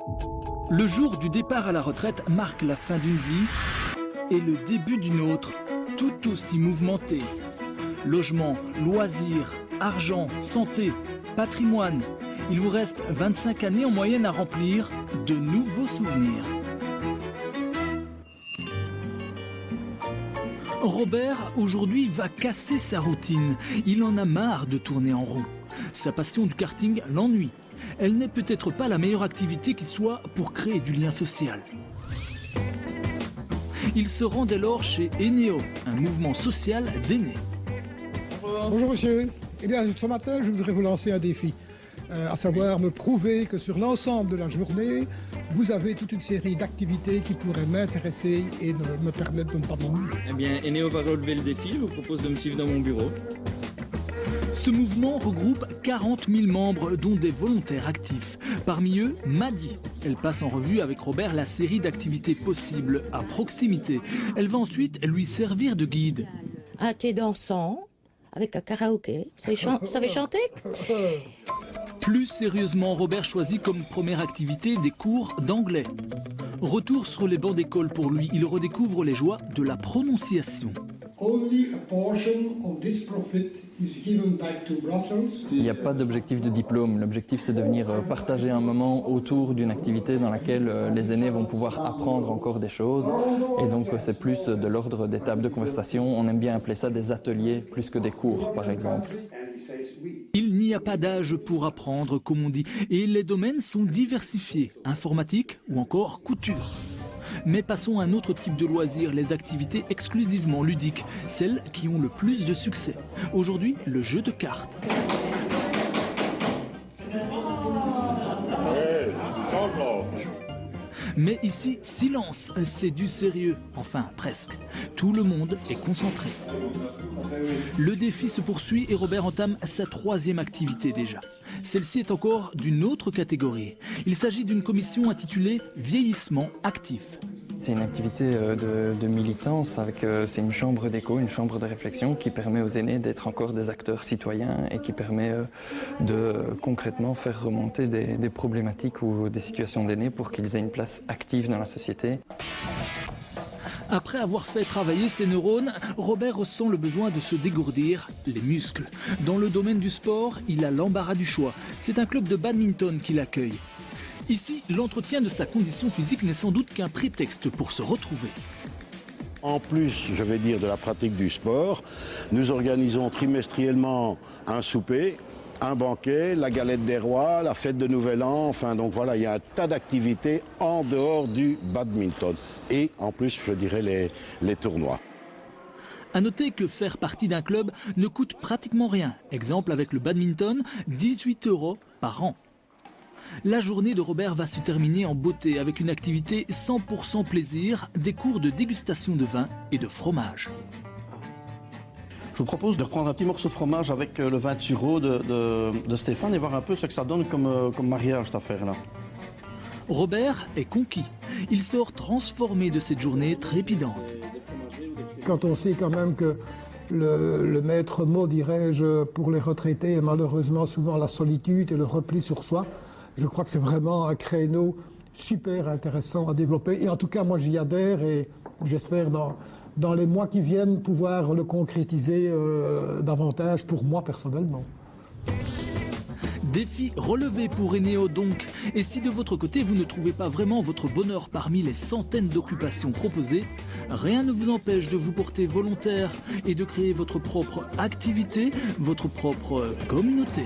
Le jour du départ à la retraite marque la fin d'une vie et le début d'une autre, tout aussi mouvementée. Logement, loisirs, argent, santé, patrimoine. Il vous reste 25 années en moyenne à remplir de nouveaux souvenirs. Robert, aujourd'hui, va casser sa routine. Il en a marre de tourner en rond. Sa passion du karting l'ennuie. Elle n'est peut-être pas la meilleure activité qui soit pour créer du lien social. Il se rend dès lors chez Eneo, un mouvement social d'aînés. Bonjour monsieur. Eh bien, ce matin, je voudrais vous lancer un défi. À savoir me prouver que sur l'ensemble de la journée, vous avez toute une série d'activités qui pourraient m'intéresser et me permettre de ne pas m'ennuyer. Eh bien, Eneo va relever le défi. Je vous propose de me suivre dans mon bureau. Ce mouvement regroupe 40 000 membres, dont des volontaires actifs. Parmi eux, Maddy. Elle passe en revue avec Robert la série d'activités possibles à proximité. Elle va ensuite lui servir de guide. Un thé dansant, avec un karaoké. Vous savez chanter? Plus sérieusement, Robert choisit comme première activité des cours d'anglais. Retour sur les bancs d'école pour lui, il redécouvre les joies de la prononciation. Il n'y a pas d'objectif de diplôme. L'objectif, c'est de venir partager un moment autour d'une activité dans laquelle les aînés vont pouvoir apprendre encore des choses. Et donc, c'est plus de l'ordre des tables de conversation. On aime bien appeler ça des ateliers plus que des cours, par exemple. Il n'y a pas d'âge pour apprendre, comme on dit, et les domaines sont diversifiés, informatique ou encore couture. Mais passons à un autre type de loisirs, les activités exclusivement ludiques, celles qui ont le plus de succès. Aujourd'hui, le jeu de cartes. Mais ici, silence, c'est du sérieux, enfin presque. Tout le monde est concentré. Le défi se poursuit et Robert entame sa troisième activité déjà. Celle-ci est encore d'une autre catégorie. Il s'agit d'une commission intitulée « Vieillissement actif ». C'est une activité de militance, c'est une chambre d'écho, une chambre de réflexion qui permet aux aînés d'être encore des acteurs citoyens et qui permet de concrètement faire remonter des problématiques ou des situations d'aînés pour qu'ils aient une place active dans la société. Après avoir fait travailler ses neurones, Robert ressent le besoin de se dégourdir les muscles. Dans le domaine du sport, il a l'embarras du choix. C'est un club de badminton qui l'accueille. Ici, l'entretien de sa condition physique n'est sans doute qu'un prétexte pour se retrouver. En plus, je vais dire, de la pratique du sport, nous organisons trimestriellement un souper, un banquet, la galette des rois, la fête de Nouvel An, enfin donc voilà, il y a un tas d'activités en dehors du badminton. Et en plus, je dirais les tournois. À noter que faire partie d'un club ne coûte pratiquement rien. Exemple avec le badminton, 18 € par an. La journée de Robert va se terminer en beauté avec une activité 100% plaisir, des cours de dégustation de vin et de fromage. Je vous propose de reprendre un petit morceau de fromage avec le vin de sureau de Stéphane et voir un peu ce que ça donne comme mariage, cette affaire-là. Robert est conquis. Il sort transformé de cette journée trépidante. Quand on sait quand même que le maître mot, dirais-je, pour les retraités est malheureusement souvent la solitude et le repli sur soi, je crois que c'est vraiment un créneau super intéressant à développer. Et en tout cas, moi, j'y adhère et j'espère dans les mois qui viennent pouvoir le concrétiser davantage pour moi personnellement. Défi relevé pour Eneo donc. Et si de votre côté vous ne trouvez pas vraiment votre bonheur parmi les centaines d'occupations proposées, rien ne vous empêche de vous porter volontaire et de créer votre propre activité, votre propre communauté.